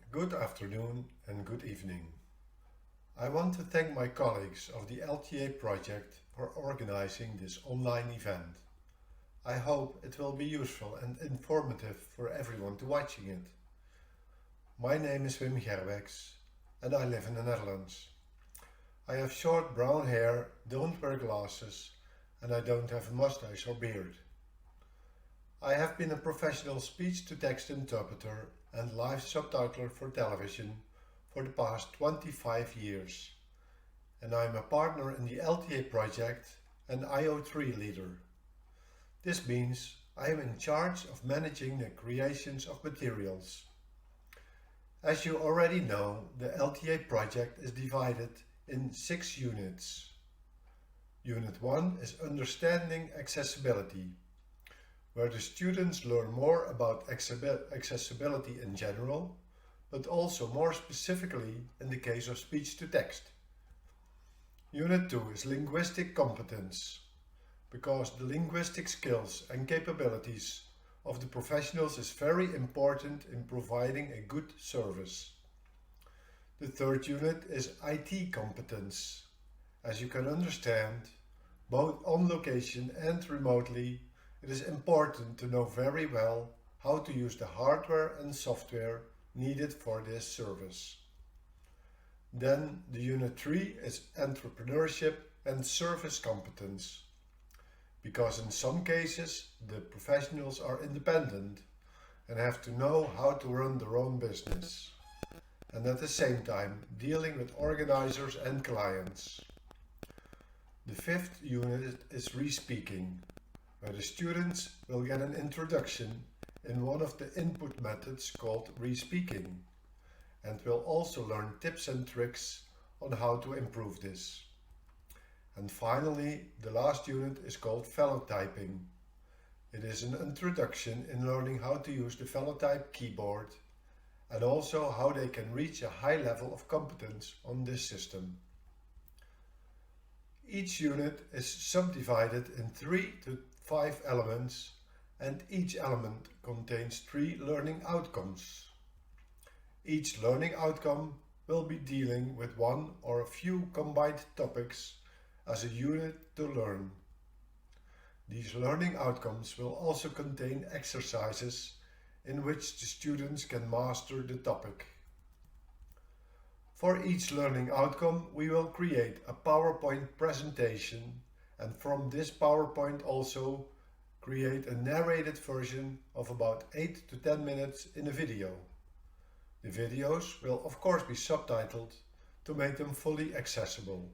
good afternoon and good evening. I want to thank my colleagues of the LTA project for organizing this online event. I hope it will be useful and informative for everyone to watching it. My name is Wim Gerwex and I live in the Netherlands. I have short brown hair, don't wear glasses and I don't have a mustache or beard. I have been a professional speech-to-text interpreter and live subtitler for television for the past 25 years. And I am a partner in the LTA project and IO3 leader. This means I am in charge of managing the creations of materials. As you already know, the LTA project is divided in 6 units. Unit 1 is Understanding Accessibility, where the students learn more about accessibility in general, but also more specifically in the case of speech-to-text. Unit 2 is Linguistic Competence, because the linguistic skills and capabilities of the professionals is very important in providing a good service. The third unit is IT Competence. As you can understand, both on location and remotely, it is important to know very well how to use the hardware and software needed for this service. Then the Unit 3 is Entrepreneurship and Service Competence, because in some cases the professionals are independent and have to know how to run their own business, and at the same time dealing with organizers and clients. The fifth unit is Re-speaking, where the students will get an introduction in one of the input methods called re-speaking, and will also learn tips and tricks on how to improve this. And finally, the last unit is called Velotyping. It is an introduction in learning how to use the Velotype keyboard and also how they can reach a high level of competence on this system. Each unit is subdivided in 3 to 5 elements, and each element contains 3 learning outcomes. Each learning outcome will be dealing with one or a few combined topics as a unit to learn. These learning outcomes will also contain exercises in which the students can master the topic. For each learning outcome, we will create a PowerPoint presentation, and from this PowerPoint also create a narrated version of about 8 to 10 minutes in a video. The videos will of course be subtitled to make them fully accessible.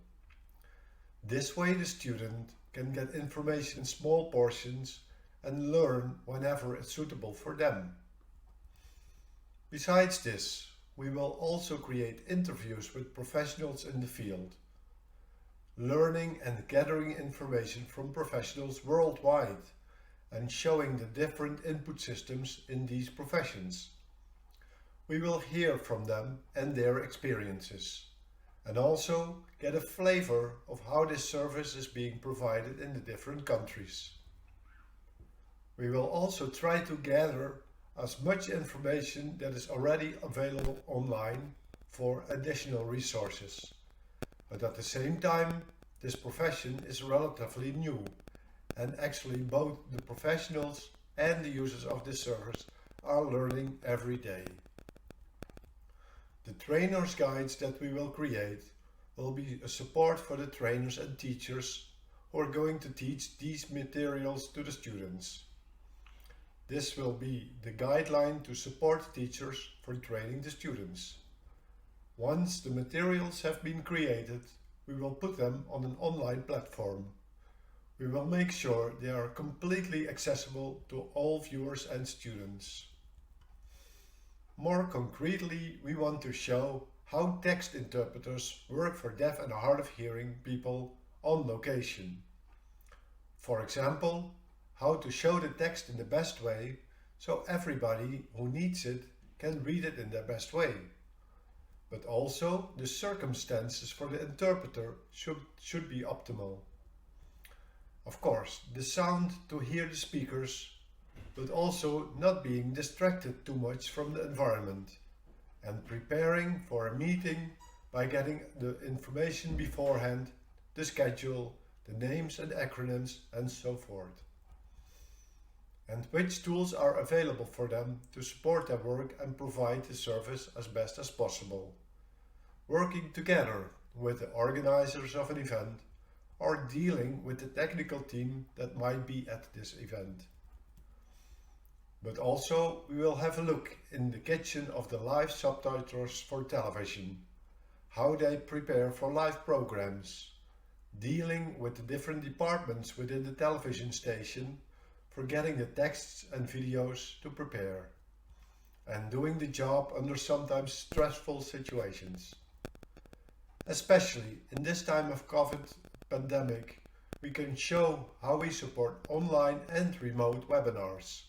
This way the student can get information in small portions and learn whenever it's suitable for them. Besides this, we will also create interviews with professionals in the field, learning and gathering information from professionals worldwide and showing the different input systems in these professions. We will hear from them and their experiences, and also get a flavor of how this service is being provided in the different countries. We will also try to gather as much information that is already available online for additional resources. But at the same time, this profession is relatively new, and actually both the professionals and the users of this service are learning every day. The trainer's guides that we will create will be a support for the trainers and teachers who are going to teach these materials to the students. This will be the guideline to support teachers for training the students. Once the materials have been created, we will put them on an online platform. We will make sure they are completely accessible to all viewers and students. More concretely, we want to show how text interpreters work for deaf and hard of hearing people on location. For example, how to show the text in the best way so everybody who needs it can read it in their best way. But also the circumstances for the interpreter should be optimal. Of course, the sound to hear the speakers, but also not being distracted too much from the environment, and preparing for a meeting by getting the information beforehand, the schedule, the names and acronyms, and so forth. And which tools are available for them to support their work and provide the service as best as possible. Working together with the organizers of an event or dealing with the technical team that might be at this event. But also we will have a look in the kitchen of the live subtitlers for television, how they prepare for live programs, dealing with the different departments within the television station for getting the texts and videos to prepare, and doing the job under sometimes stressful situations. Especially in this time of COVID pandemic, we can show how we support online and remote webinars.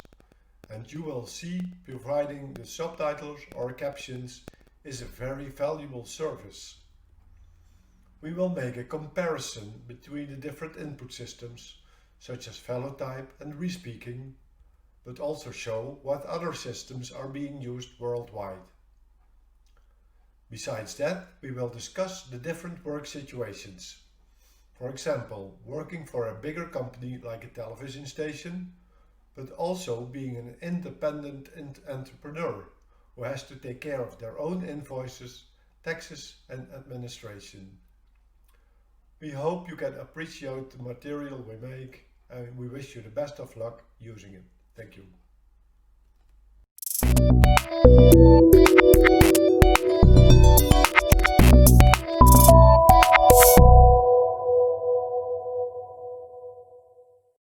And you will see providing the subtitles or captions is a very valuable service. We will make a comparison between the different input systems, such as Velotype and Respeaking, but also show what other systems are being used worldwide. Besides that, we will discuss the different work situations. For example, working for a bigger company like a television station, but also being an independent entrepreneur who has to take care of their own invoices, taxes and administration. We hope you can appreciate the material we make, and we wish you the best of luck using it. Thank you.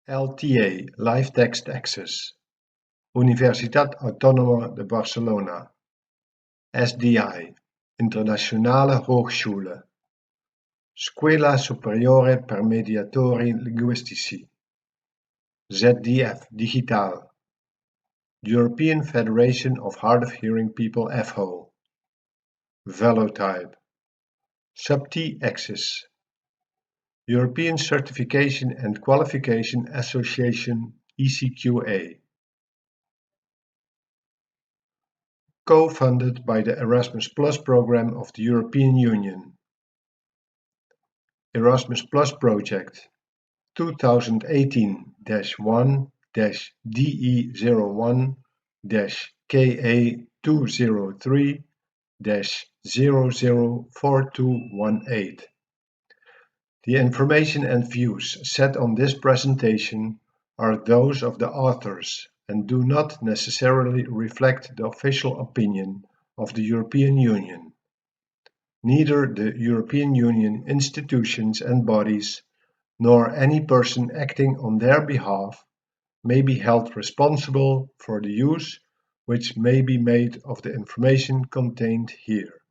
LTA, Live Text Access. Universitat Autónoma de Barcelona. SDI, Internationale Hochschule. Scuola Superiore per Mediatori Linguistici. ZDF Digital. European Federation of Hard of Hearing People FHO. Velotype. SUBT Access. European Certification and Qualification Association ECQA. Co-funded by the Erasmus Plus program of the European Union. Erasmus Plus project 2018-1-DE01-KA203-004218. The information and views set on this presentation are those of the authors and do not necessarily reflect the official opinion of the European Union. Neither the European Union institutions and bodies, nor any person acting on their behalf, may be held responsible for the use which may be made of the information contained here.